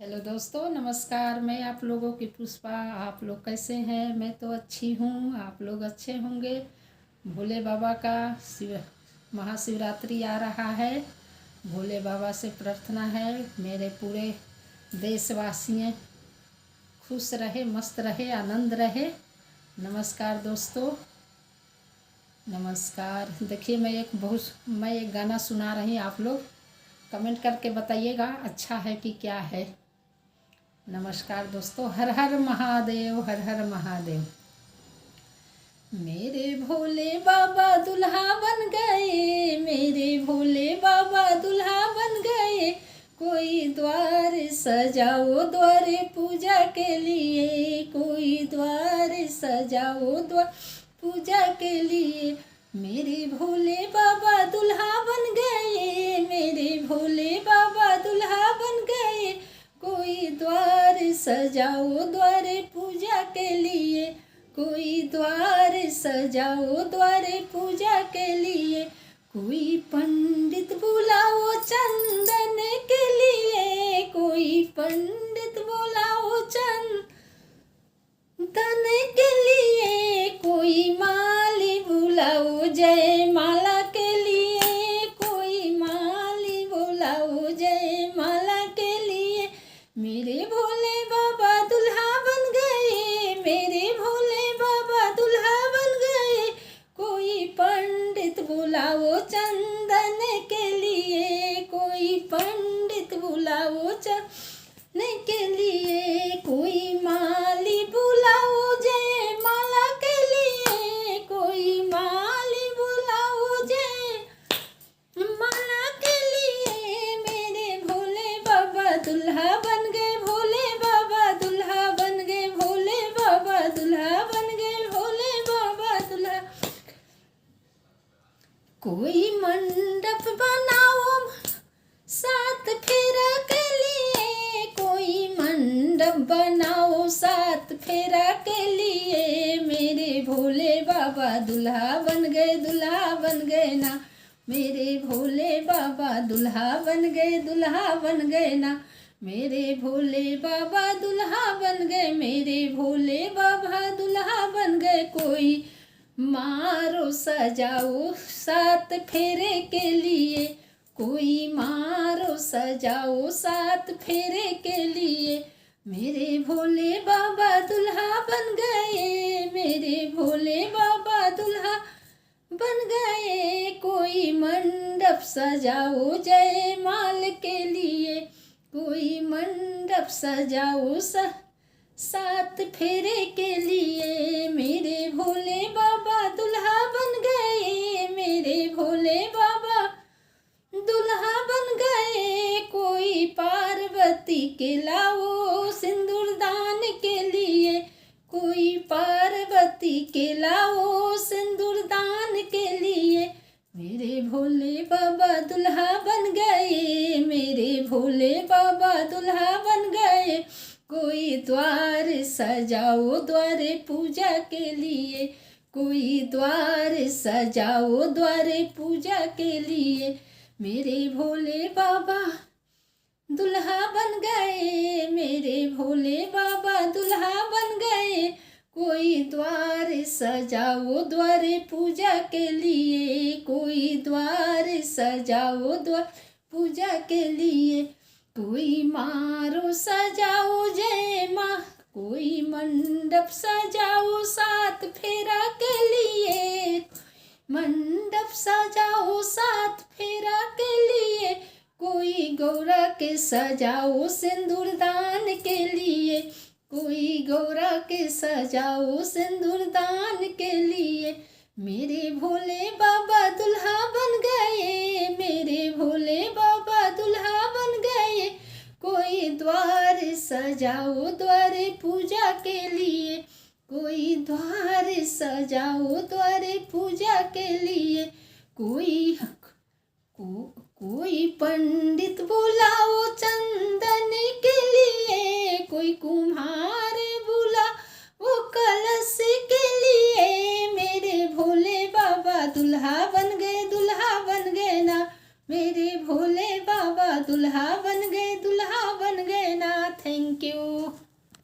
Hello दोस्तों, नमस्कार। मैं आप लोगों की पुष्पा। आप लोग कैसे हैं? मैं तो अच्छी हूँ, आप लोग अच्छे होंगे। भोले बाबा का महाशिवरात्रि आ रहा है। भोले बाबा से प्रार्थना है मेरे पूरे देशवासी खुश रहे, मस्त रहे, आनंद रहे। नमस्कार दोस्तों, नमस्कार। देखिए, मैं एक गाना सुना रही, आप लोग कमेंट करके बताइएगा अच्छा है कि क्या है। नमस्कार दोस्तों। हर हर महादेव, हर हर महादेव। मेरे भोले बाबा दुल्हा बन गए, मेरे भोले बाबा दुल्हा बन गए। कोई द्वार सजाओ द्वारे पूजा के लिए, कोई द्वार सजाओ द्वार पूजा के लिए। मेरे भोले बाबा दुल्हा बन गए, मेरे भोले बाबा दुल्हा बन गए। कोई द्वार सजाओ द्वारे पूजा के लिए, कोई द्वार सजाओ द्वारे पूजा के लिए। कोई पंडित बुलाओ चंदन के लिए, कोई पंडित बुलाओ चंदन के लिए। कोई माली बुलाओ जय माला के लिए, कोई माली बुलाओ जय माला के लिए। मेरे भोले बाबा दुल्हा बन गए, मेरे भोले बाबा दुल्हा बन गए। कोई पंडित बुलाओ चंदन के लिए, कोई पंडित बुलाओ चंदन के लिए। कोई माली बुलाओ जय माला के लिए, कोई माली बुलाओ जय माला के लिए। मेरे भोले बाबा दुल्हा बन गए, भोले बाबा दुल्हा बन गए, भोले बाबा दुल्हा बन गए, भोले बाबा दुल्हा। कोई मंडप बनाओ सात फेरा के लिए, कोई मंडप बनाओ सात फेरा के लिए। मेरे भोले बाबा दुल्हा बन गए, दुल्हा बन गए ना। मेरे भोले बाबा दुल्हा बन गए, दुल्हा बन गए ना। मेरे भोले बाबा दुल्हा बन गए, मेरे भोले बाबा दुल्हा बन गए। कोई मारो सजाओ सात फेरे के लिए, कोई मारो सजाओ सात फेरे के लिए। मेरे भोले बाबा दुल्हा बन गए, मेरे भोले बाबा दुल्हा बन गए। कोई मंडप सजाओ जय माल के लिए, कोई मंडप सजाओ सात फेरे के लिए। मेरे भोले बाबा दुल्हा बन गए, मेरे भोले बाबा दुल्हा बन गए। कोई पार्वती के लाओ सिंदूरदान के लिए, कोई पार्वती के लाओ सिंदूरदान के लिए। मेरे भोले बाबा दुल्हा बन गए, मेरे भोले बाबा दुल्हा बन गए। कोई द्वार सजाओ द्वारे पूजा के लिए, कोई द्वार सजाओ द्वारे पूजा के लिए। मेरे भोले बाबा दुल्हा बन गए, मेरे भोले बाबा दुल्हा बन गए। कोई द्वार सजाओ द्वारे पूजा के लिए, कोई द्वार सजाओ द्वार पूजा के लिए। कोई मारो सजाओ जय माँ, कोई मंडप सजाओ सात फेरा के लिए, मंडप सजाओ सात फेरा के लिए। कोई गौरा के सजाओ सिंदूरदान के लिए, कोई गौरा के सजाओ सिंदूरदान के लिए। मेरे भोले बाबा दुल्हा बन गए, मेरे भोले बाबा दुल्हा बन गए। कोई द्वार सजाओ द्वारे पूजा के लिए, कोई द्वार सजाओ द्वारे पूजा के लिए। कोई पंडित बुलाओ चंदन के लिए, कोई कुम्हार बुलाओ कलश के लिए। मेरे भोले बाबा दुल्हा बन गए, दुल्हा बन गए ना। मेरे भोले बाबा दुल्हा बन गए, दुल्हा बन गए ना। Thank you.